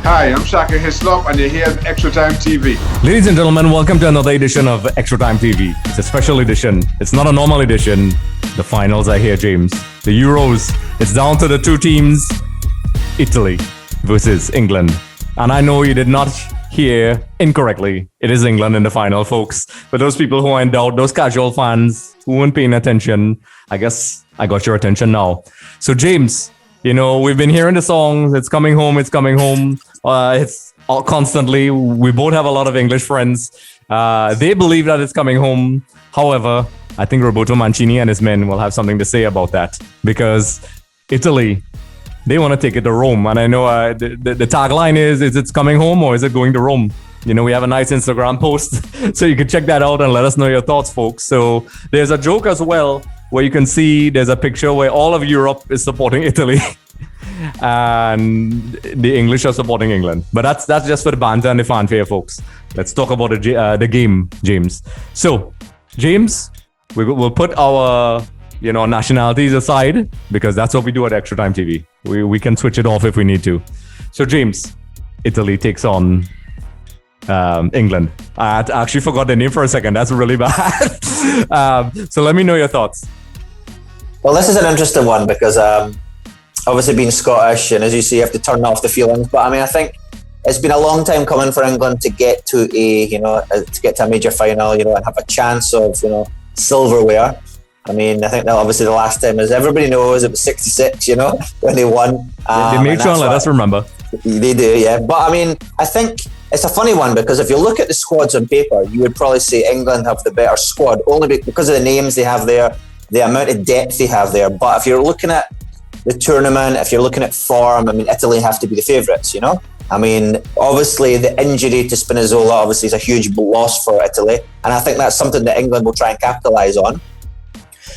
Hi, I'm Shaka Hislop, and you're here at Extra Time TV. Ladies and gentlemen, welcome to another edition of Extra Time TV. It's a special edition. It's not a normal edition. The finals are here, James. The Euros. It's down to the two teams, Italy versus England. And I know you did not hear incorrectly. It is England in the final, folks. For those people who are in doubt, those casual fans who weren't paying attention, I guess I got your attention now. So, James, we've been hearing the songs. It's coming home. It's coming home. It's constantly. We both have a lot of English friends. They believe that it's coming home. However, I think Roberto Mancini and his men will have something to say about that, because Italy, they want to take it to Rome. And I know the tagline is it's coming home or is it going to Rome? We have a nice Instagram post, so you can check that out and let us know your thoughts, folks. So there's a joke as well where you can see there's a picture where all of Europe is supporting Italy. And the English are supporting England. But that's just for the banter and the fanfare, folks. Let's talk about the game, James. So, James, we'll put our nationalities aside, because that's what we do at Extra Time TV. We can switch it off if we need to. So, James, Italy takes on England. I actually forgot the name for a second. That's really bad. So let me know your thoughts. Well, this is an interesting one because obviously being Scottish, and as you say, you have to turn off the feelings. But I think it's been a long time coming for England to get to a major final, and have a chance of silverware. I think that obviously the last time, as everybody knows, it was 66, when they won. They made sure and let us remember. They do, yeah. But I think it's a funny one, because if you look at the squads on paper, you would probably say England have the better squad, only because of the names they have there, the amount of depth they have there. But if you're looking at the tournament, if you're looking at form, Italy have to be the favourites, Obviously the injury to Spinazzola obviously is a huge loss for Italy, and I think that's something that England will try and capitalise on.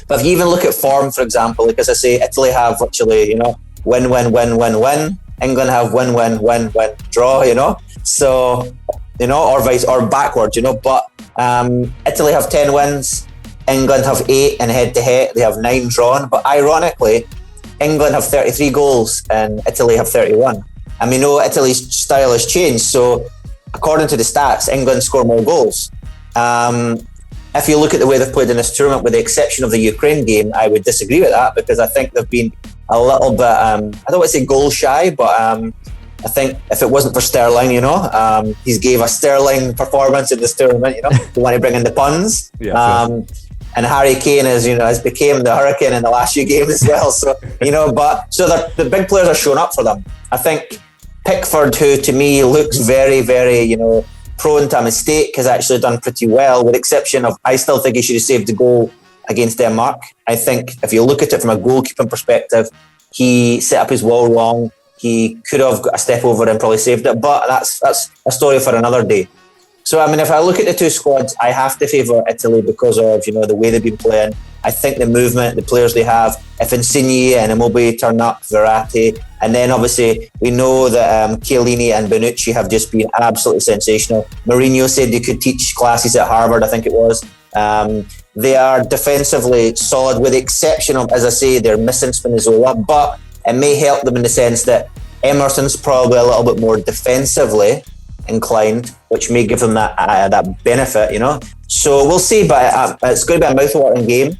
But if you even look at form, for example, like as I say, Italy have literally, win, win, win, win, win. England have win, win, win, win, draw, So, or backwards, But Italy have 10 wins, England have 8, and head-to-head they have 9 drawn. But ironically, England have 33 goals and Italy have 31. And we know Italy's style has changed. So according to the stats, England score more goals. If you look at the way they've played in this tournament, with the exception of the Ukraine game, I would disagree with that, because I think they've been a little bit, I don't want to say goal shy, but I think if it wasn't for Sterling, he's gave a sterling performance in this tournament, you want to bring in the puns. Yeah, and Harry Kane has became the Hurricane in the last few games as well. So, the big players are showing up for them. I think Pickford, who to me looks very, very, prone to a mistake, has actually done pretty well, with the exception of, I still think he should have saved the goal against Denmark. I think if you look at it from a goalkeeping perspective, he set up his wall wrong. He could have got a step over and probably saved it, but that's a story for another day. So, if I look at the two squads, I have to favour Italy because of, the way they've been playing. I think the movement, the players they have, if Insigne and Immobile turn up, Verratti, and then obviously we know that Chiellini and Bonucci have just been absolutely sensational. Mourinho said they could teach classes at Harvard, I think it was. They are defensively solid, with the exception of, as I say, they're missing Spinazzola, but it may help them in the sense that Emerson's probably a little bit more defensively inclined, which may give them that benefit, So we'll see, but it's going to be a mouth-watering game.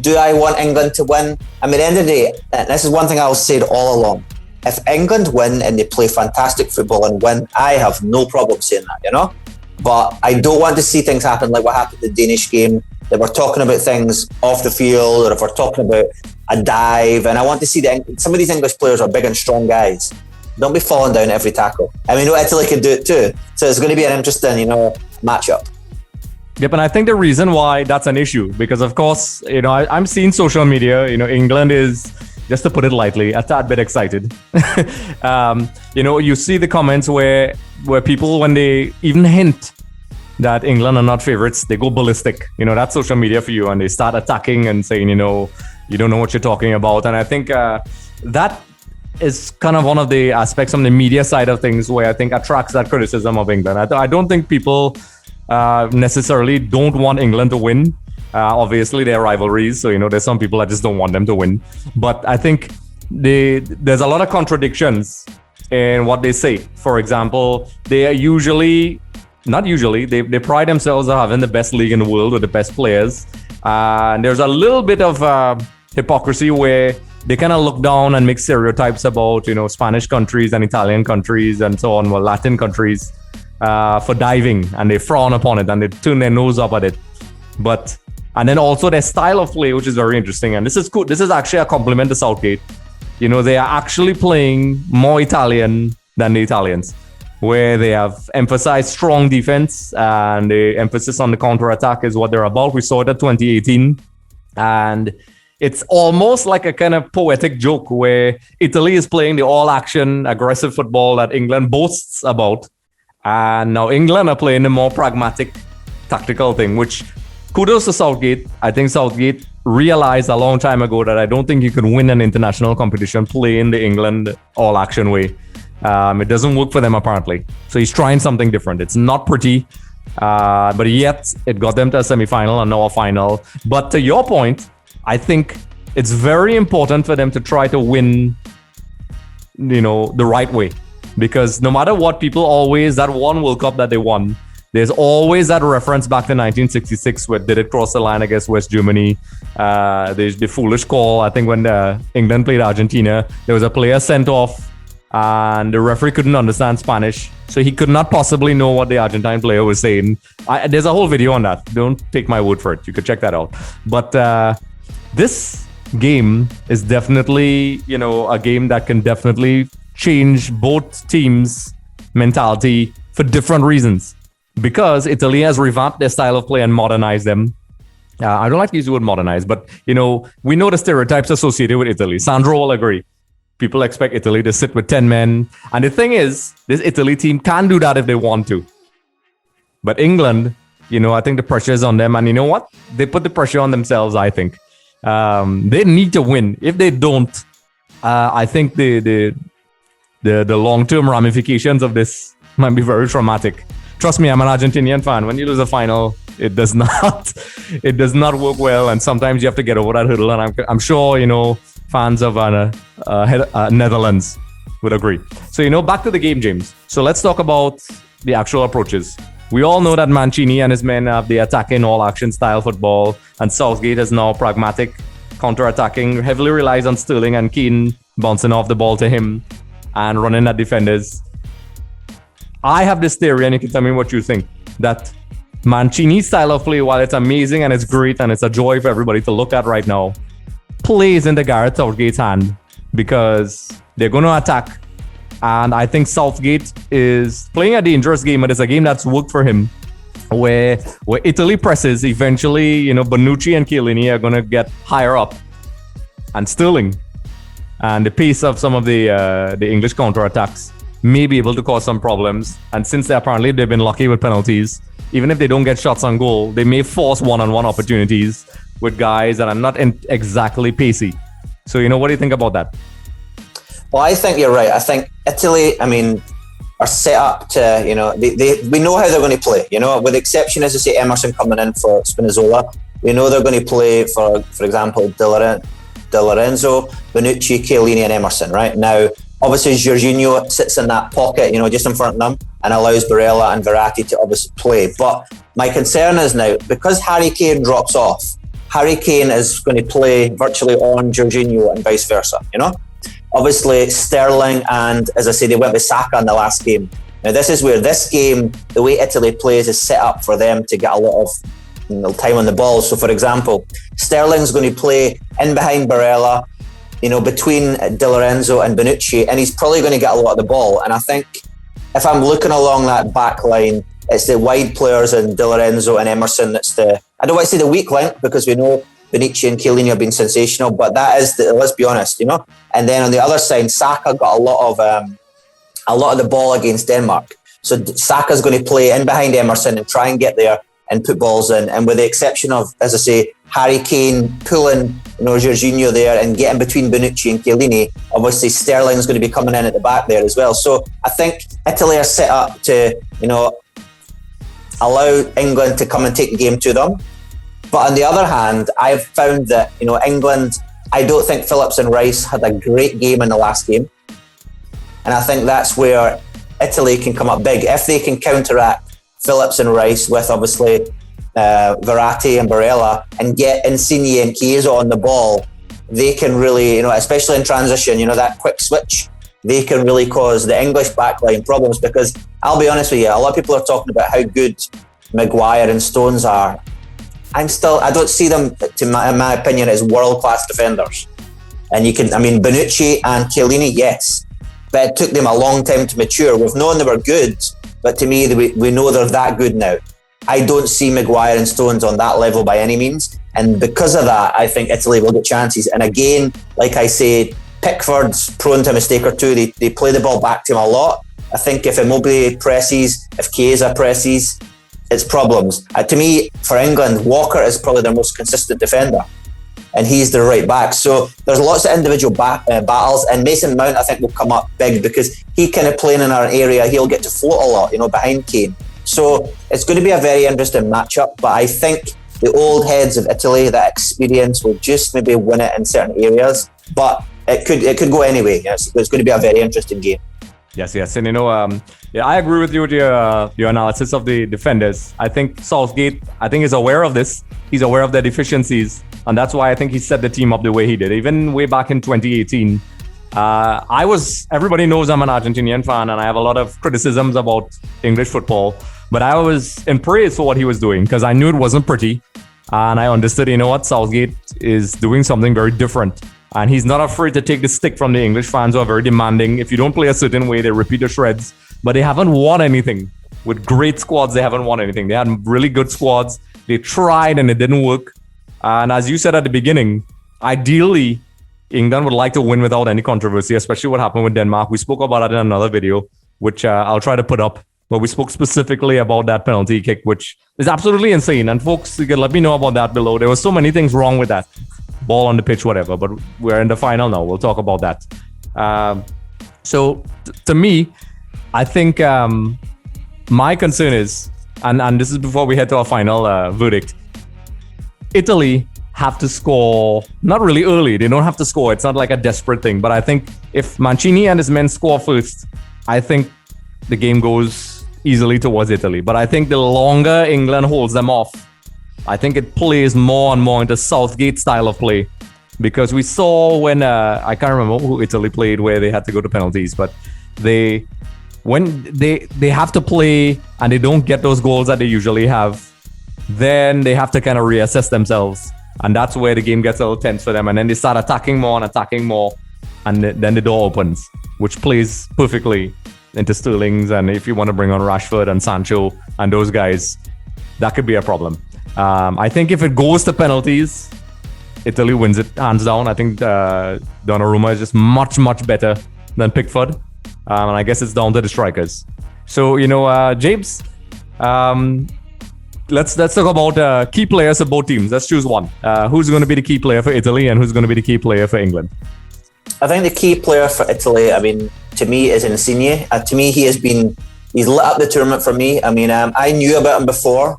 Do I want England to win? At the end of the day, this is one thing I'll say all along. If England win and they play fantastic football and win, I have no problem saying that, But I don't want to see things happen like what happened in the Danish game, that we're talking about things off the field, or if we're talking about a dive, and I want to see some of these English players are big and strong guys. Don't be falling down every tackle. Italy can do it too. So it's going to be an interesting, matchup. Yep, and I think the reason why that's an issue, because of course, I'm seeing social media, England is, just to put it lightly, a tad bit excited. You see the comments where people, when they even hint that England are not favorites, they go ballistic. That's social media for you, and they start attacking and saying, you don't know what you're talking about. And I think that is kind of one of the aspects on the media side of things where I think attracts that criticism of England. I don't think people necessarily don't want England to win. Obviously, they're rivalries, so there's some people that just don't want them to win. But I think there's a lot of contradictions in what they say. For example, they are usually, not usually, they pride themselves on having the best league in the world with the best players. And there's a little bit of hypocrisy where they kind of look down and make stereotypes about, Spanish countries and Italian countries and so on, Latin countries for diving, and they frown upon it and they turn their nose up at it. And then also their style of play, which is very interesting. And this is good. This is actually a compliment to Southgate. They are actually playing more Italian than the Italians, where they have emphasized strong defense and the emphasis on the counter-attack is what they're about. We saw it at 2018. And it's almost like a kind of poetic joke where Italy is playing the all-action, aggressive football that England boasts about. And now England are playing the more pragmatic, tactical thing, which kudos to Southgate. I think Southgate realized a long time ago that I don't think you can win an international competition playing the England all-action way. It doesn't work for them, apparently. So he's trying something different. It's not pretty, but yet it got them to a semi-final and now a final. But to your point, I think it's very important for them to try to win, the right way. Because no matter what, people always, that one World Cup that they won, there's always that reference back to 1966 where did it cross the line against West Germany. There's the foolish call. I think when England played Argentina, there was a player sent off and the referee couldn't understand Spanish. So he could not possibly know what the Argentine player was saying. There's a whole video on that. Don't take my word for it. You could check that out. But this game is definitely, a game that can definitely change both teams' mentality for different reasons. Because Italy has revamped their style of play and modernized them. I don't like to use the word modernize, but, we know the stereotypes associated with Italy. Sandro will agree. People expect Italy to sit with 10 men. And the thing is, this Italy team can do that if they want to. But England, I think the pressure is on them. And you know what? They put the pressure on themselves, I think. They need to win. If they don't, I think the long-term ramifications of this might be very traumatic. Trust me, I'm an Argentinian fan. When you lose a final, it does not work well, and sometimes you have to get over that hurdle. And I'm sure fans of Netherlands would agree. So back to the game, James. So let's talk about the actual approaches. We all know that Mancini and his men have the attacking all-action style football, and Southgate is now pragmatic, counter-attacking, heavily relies on Sterling and Keane bouncing off the ball to him and running at defenders. I have this theory, and you can tell me what you think, that Mancini's style of play, while it's amazing and it's great and it's a joy for everybody to look at right now, plays into Gareth Southgate's hand because they're going to attack. And I think Southgate is playing a dangerous game, but it's a game that's worked for him, where Italy presses. Eventually, Bonucci and Chiellini are going to get higher up, and Sterling, and the pace of some of the English counter-attacks may be able to cause some problems. And since they've been lucky with penalties, even if they don't get shots on goal, they may force one-on-one opportunities with guys that are not exactly pacey. So, what do you think about that? Well, I think you're right. I think Italy, are set up to, we know how they're going to play, with the exception, as I say, Emerson coming in for Spinazzola. We know they're going to play for example, Di Lorenzo, Bonucci, Chiellini and Emerson, right? Now, obviously, Jorginho sits in that pocket, just in front of them and allows Barella and Verratti to obviously play. But my concern is now, because Harry Kane drops off, Harry Kane is going to play virtually on Jorginho and vice versa, Obviously, Sterling and, as I say, they went with Saka in the last game. Now, this is where this game, the way Italy plays, is set up for them to get a lot of time on the ball. So, for example, Sterling's going to play in behind Barella, between Di Lorenzo and Bonucci, and he's probably going to get a lot of the ball. And I think if I'm looking along that back line, it's the wide players and Di Lorenzo and Emerson that's I don't want to say the weak link, because we know Bonucci and Chiellini have been sensational, but that is let's be honest, And then on the other side, Saka got a lot of the ball against Denmark. So Saka's going to play in behind Emerson and try and get there and put balls in. And with the exception of, as I say, Harry Kane pulling, Jorginho there and getting between Bonucci and Chiellini, obviously Sterling's going to be coming in at the back there as well. So I think Italy are set up to, allow England to come and take the game to them. But on the other hand, I've found that, England, I don't think Phillips and Rice had a great game in the last game. And I think that's where Italy can come up big. If they can counteract Phillips and Rice with obviously Verratti and Barella and get Insigne and Chiesa on the ball, they can really, especially in transition, that quick switch, they can really cause the English backline problems. Because I'll be honest with you, a lot of people are talking about how good Maguire and Stones are. I don't see them, in my opinion, as world-class defenders. And Bonucci and Chiellini, yes, but it took them a long time to mature. We've known they were good, but to me, we know they're that good now. I don't see Maguire and Stones on that level by any means. And because of that, I think Italy will get chances. And again, like I said, Pickford's prone to a mistake or two. They play the ball back to him a lot. I think if Immobile presses, if Chiesa presses, it's problems. To me, for England, Walker is probably their most consistent defender. And he's the right back. So there's lots of individual battles. And Mason Mount, I think, will come up big because he kind of playing in our area. He'll get to float a lot, behind Kane. So it's going to be a very interesting matchup. But I think the old heads of Italy, that experience, will just maybe win it in certain areas. But it could go anyway. Yes, it's going to be a very interesting game. Yes. And I agree with you with your analysis of the defenders. I think Southgate, is aware of this. He's aware of their deficiencies. And that's why I think he set the team up the way he did. Even way back in 2018, everybody knows I'm an Argentinian fan and I have a lot of criticisms about English football. But I was in praise for what he was doing because I knew it wasn't pretty. And I understood, Southgate is doing something very different. And he's not afraid to take the stick from the English fans who are very demanding. If you don't play a certain way, they repeat the shreds. But they haven't won anything. With great squads, they haven't won anything. They had really good squads. They tried and it didn't work. And as you said at the beginning, ideally, England would like to win without any controversy, especially what happened with Denmark. We spoke about that in another video, which I'll try to put up. But we spoke specifically about that penalty kick, which is absolutely insane. And folks, you can let me know about that below. There were so many things wrong with that. Ball on the pitch, whatever. But we're in the final now. We'll talk about that. So to me, I think my concern is, and this is before we head to our final verdict, Italy have to score, not really early. They don't have to score. It's not like a desperate thing. But I think if Mancini and his men score first, I think the game goes easily towards Italy. But I think the longer England holds them off, I think it plays more and more into Southgate style of play. Because we saw when, I can't remember who Italy played where they had to go to penalties, but when they have to play and they don't get those goals that they usually have, then they have to kind of reassess themselves. And that's where the game gets a little tense for them. And then they start attacking more. And then the door opens, which plays perfectly into Sterling's. And if you want to bring on Rashford and Sancho and those guys, that could be a problem. I think if it goes to penalties, Italy wins it hands down. I think Donnarumma is just much, much better than Pickford. And I guess it's down to the strikers. So, James, let's talk about key players of both teams. Let's choose one. Who's going to be the key player for Italy and who's going to be the key player for England? I think the key player for Italy, to me, is Insigne. To me, he's lit up the tournament for me. I knew about him before.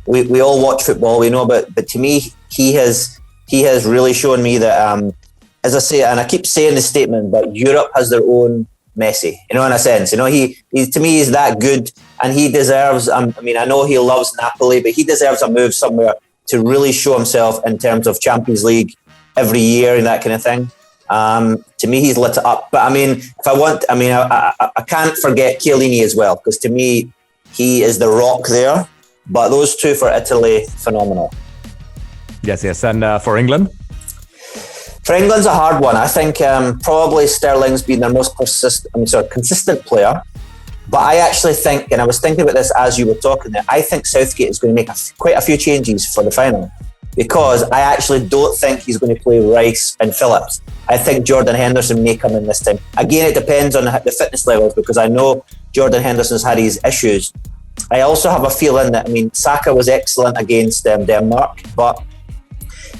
We all watch football, we know about, but to me, he has really shown me that, as I say, and I keep saying this statement, but Europe has their own Messi, in a sense. He to me is that good, and he deserves. I know he loves Napoli, but he deserves a move somewhere to really show himself in terms of Champions League every year and that kind of thing. To me, he's lit it up. But if I want, I can't forget Chiellini as well, because to me, he is the rock there. But those two for Italy, phenomenal. Yes. And for England? For England's a hard one. I think probably Sterling's been their most consistent player. But I actually think, and I was thinking about this as you were talking there, I think Southgate is going to make quite a few changes for the final. Because I actually don't think he's going to play Rice and Phillips. I think Jordan Henderson may come in this time. Again, it depends on the fitness levels, because I know Jordan Henderson's had his issues. I also have a feeling that, Saka was excellent against Denmark, but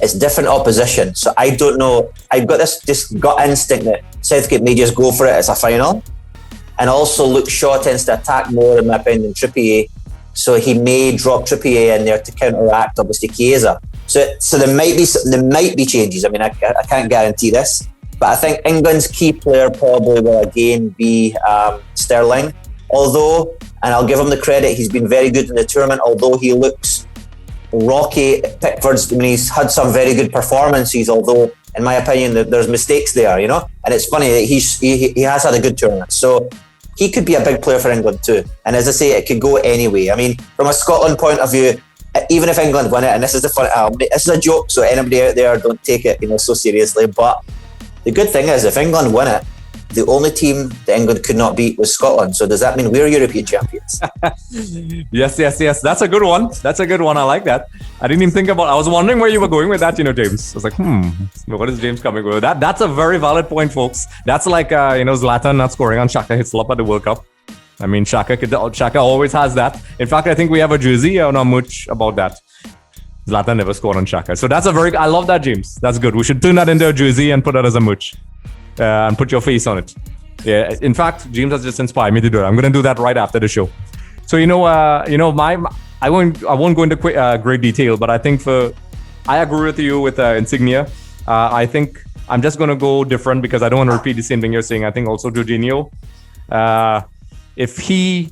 it's different opposition. So I don't know. I've got this just gut instinct that Southgate may just go for it as a final. And also Luke Shaw tends to attack more, in my opinion, than Trippier. So he may drop Trippier in there to counteract, obviously, Chiesa. So there might be changes. I can't guarantee this. But I think England's key player probably will again be Sterling. Although, and I'll give him the credit, he's been very good in the tournament, although he looks rocky. Pickford's, I mean, he's had some very good performances, although in my opinion there's mistakes there, you know. And it's funny that he has had a good tournament, so he could be a big player for England too. And as I say, it could go anyway. I mean, from a Scotland point of view, even if England win it, and this is the fun, this is a joke, so anybody out there don't take it, you know, so seriously. But the good thing is, if England win it, the only team that England could not beat was Scotland. So does that mean we're European champions? Yes. That's a good one. I like that. I didn't even think about it. I was wondering where you were going with that, you know, James. I was like, what is James coming with? That's a very valid point, folks. That's like, Zlatan not scoring on Xhaka Hislop at the World Cup. I mean, Xhaka always has that. In fact, I think we have a jersey or not much about that. Zlatan never scored on Xhaka. So that's I love that, James. That's good. We should turn that into a jersey and put that as a merch. And put your face on it. Yeah. In fact, James has just inspired me to do it. I'm going to do that right after the show. So I won't go into great detail, but I think I agree with you with Insignia. I think I'm just going to go different because I don't want to repeat the same thing you're saying. I think also Jorginho, if he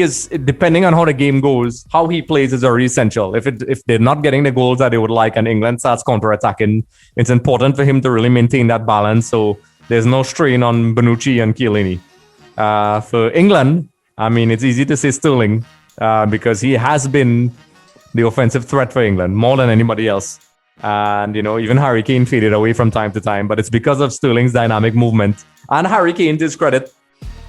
is, depending on how the game goes, how he plays is very essential. If they're not getting the goals that they would like and England starts counter-attacking, it's important for him to really maintain that balance so there's no strain on Bonucci and Chiellini. For England, I mean, it's easy to say Sterling because he has been the offensive threat for England more than anybody else. And, you know, even Harry Kane faded away from time to time, but it's because of Sterling's dynamic movement. And Harry Kane, to his credit,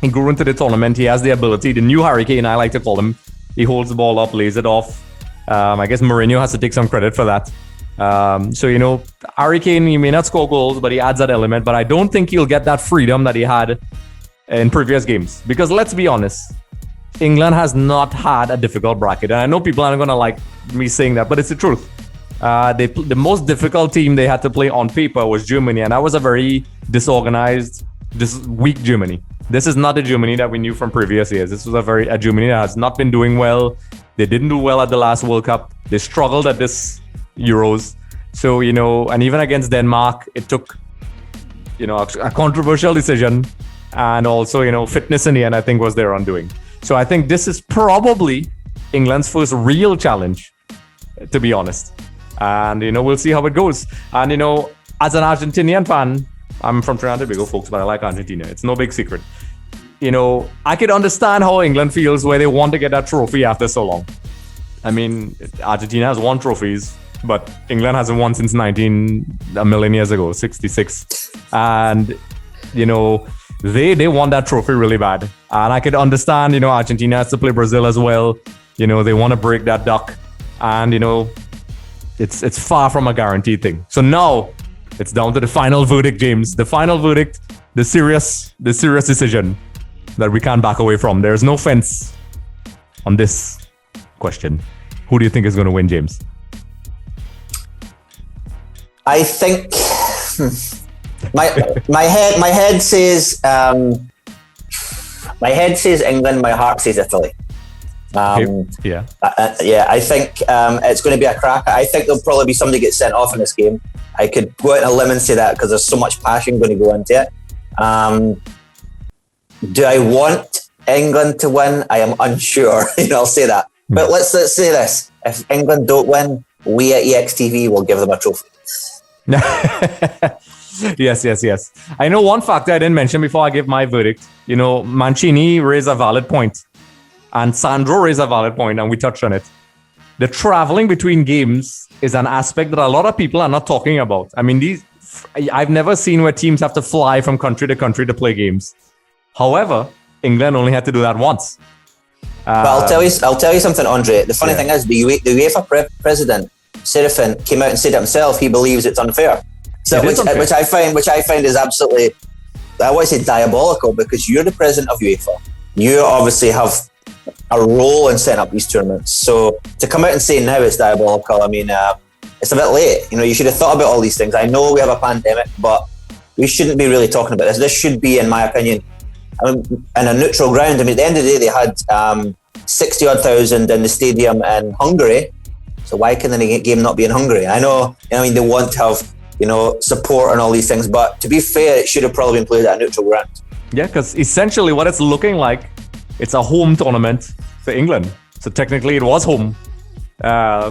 he grew into the tournament. He has the ability. The new Harry Kane, I like to call him. He holds the ball up, lays it off. I guess Mourinho has to take some credit for that. So, you know, Harry Kane, he may not score goals, but he adds that element. But I don't think he'll get that freedom that he had in previous games. Because let's be honest, England has not had a difficult bracket. And I know people aren't going to like me saying that, but it's the truth. The most difficult team they had to play on paper was Germany. And that was a very disorganized, weak Germany. This is not the Germany that we knew from previous years. This was a Germany that has not been doing well. They didn't do well at the last World Cup. They struggled at this Euros. So, you know, and even against Denmark, it took, you know, a controversial decision. And also, you know, fitness in the end, I think, was their undoing. So I think this is probably England's first real challenge, to be honest. And, you know, we'll see how it goes. And, you know, as an Argentinian fan, I'm from Trinidad and Tobago, folks, but I like Argentina. It's no big secret. You know, I could understand how England feels where they want to get that trophy after so long. I mean, Argentina has won trophies, but England hasn't won since a million years ago, 66. And, you know, they want that trophy really bad. And I could understand, you know, Argentina has to play Brazil as well. You know, they want to break that duck. And, you know, it's far from a guaranteed thing. So now it's down to the final verdict, James. The final verdict, the serious decision that we can't back away from. There's no fence on this question. Who do you think is going to win, James? I think my head says England. My heart says Italy. Yeah. I think it's going to be a cracker. I think there'll probably be somebody get sent off in this game. I could go out on a limb and say that because there's so much passion going to go into it. Do I want England to win? I am unsure. I'll say that. But let's say this: if England don't win, we at EXTV will give them a trophy. Yes. I know one factor I didn't mention before I give my verdict. Mancini raised a valid point, and Sandro raised a valid point, and we touched on it. The traveling between games is an aspect that a lot of people are not talking about. I mean, I've never seen where teams have to fly from country to country to play games. However, England only had to do that once. But I'll tell you something, Andre. The funny thing is, the UEFA president Serafin came out and said it himself. He believes it's unfair. So which I find is absolutely, I want to say diabolical, because you're the president of UEFA. You obviously have a role in setting up these tournaments. So to come out and say now it's diabolical, I mean, it's a bit late. You should have thought about all these things. I know we have a pandemic, but we shouldn't be really talking about this. This should be, in my opinion, in a neutral ground. I mean, at the end of the day, they had 60-odd thousand in the stadium in Hungary. So why can the game not be in Hungary? I know, they want to have support and all these things. But to be fair, it should have probably been played at a neutral ground. Yeah, because essentially what it's looking like, it's a home tournament for England. So technically it was home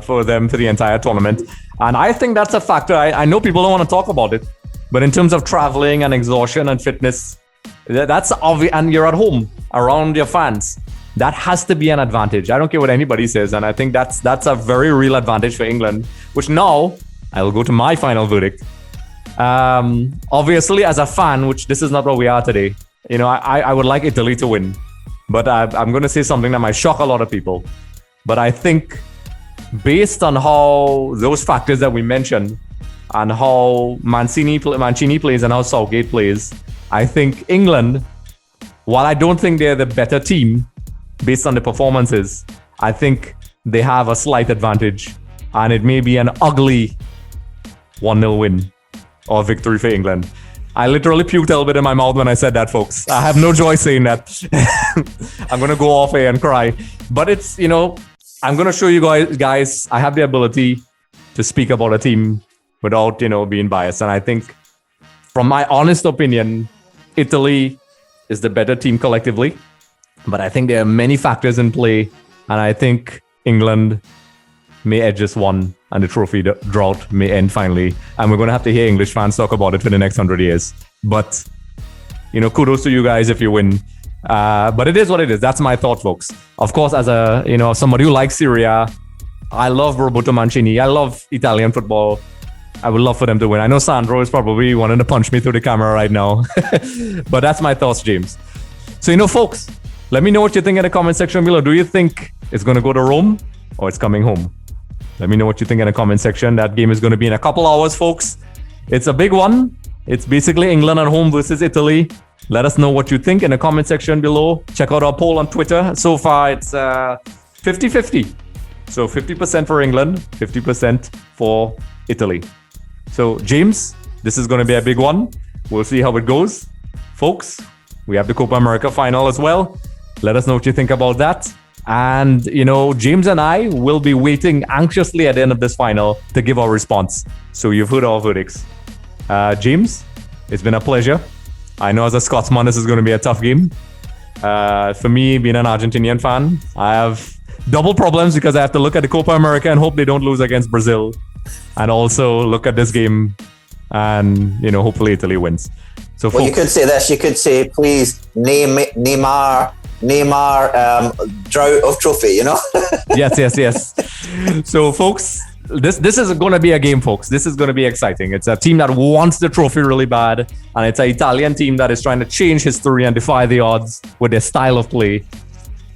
for them for the entire tournament. And I think that's a factor. I know people don't want to talk about it, but in terms of traveling and exhaustion and fitness, that's obvious. And you're at home around your fans. That has to be an advantage. I don't care what anybody says. And I think that's a very real advantage for England, which now I'll go to my final verdict. Obviously, as a fan, which this is not what we are today, I would like Italy to win. But I'm going to say something that might shock a lot of people. But I think based on how those factors that we mentioned and how Mancini plays and how Southgate plays, I think England, while I don't think they're the better team based on the performances, I think they have a slight advantage. And it may be an ugly 1-0 win or victory for England. I literally puked a little bit in my mouth when I said that, folks. I have no joy saying that. I'm going to go off air and cry. But it's, I'm going to show you guys, I have the ability to speak about a team without, being biased. And I think, from my honest opinion, Italy is the better team collectively. But I think there are many factors in play. And I think England may edge this one and the trophy drought may end finally. And we're going to have to hear English fans talk about it for the next 100 years. But, kudos to you guys if you win. But it is what it is. That's my thought, folks. Of course, as somebody who likes Serie A, I love Roberto Mancini. I love Italian football. I would love for them to win. I know Sandro is probably wanting to punch me through the camera right now. But that's my thoughts, James. So, folks, let me know what you think in the comment section below. Do you think it's going to go to Rome or it's coming home? Let me know what you think in the comment section. That game is going to be in a couple hours, folks. It's a big one. It's basically England at home versus Italy. Let us know what you think in the comment section below. Check out our poll on Twitter. So far, it's 50-50. So 50% for England, 50% for Italy. So, James, this is going to be a big one. We'll see how it goes. Folks, we have the Copa America final as well. Let us know what you think about that. And, James and I will be waiting anxiously at the end of this final to give our response. So you've heard our verdicts. James, it's been a pleasure. I know as a Scotsman, this is going to be a tough game. For me, being an Argentinian fan, I have double problems because I have to look at the Copa America and hope they don't lose against Brazil. And also look at this game and, hopefully Italy wins. So, well, folks, you could say this. You could say, please, Neymar drought of trophy, Yes. So, folks, this is going to be a game, folks. This is going to be exciting. It's a team that wants the trophy really bad, and it's an Italian team that is trying to change history and defy the odds with their style of play.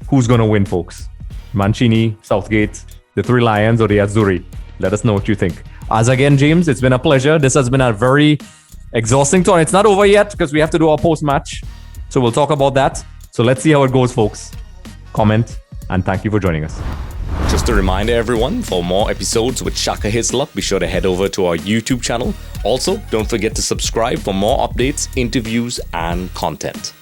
Who's going to win, folks? Mancini, Southgate, the Three Lions, or the Azzurri? Let us know what you think. As again, James, it's been a pleasure. This has been a very exhausting tournament. It's not over yet because we have to do our post-match. So we'll talk about that. So let's see how it goes, folks. Comment, and thank you for joining us. Just a reminder, everyone, for more episodes with Shaka Hislop, be sure to head over to our YouTube channel. Also, don't forget to subscribe for more updates, interviews, and content.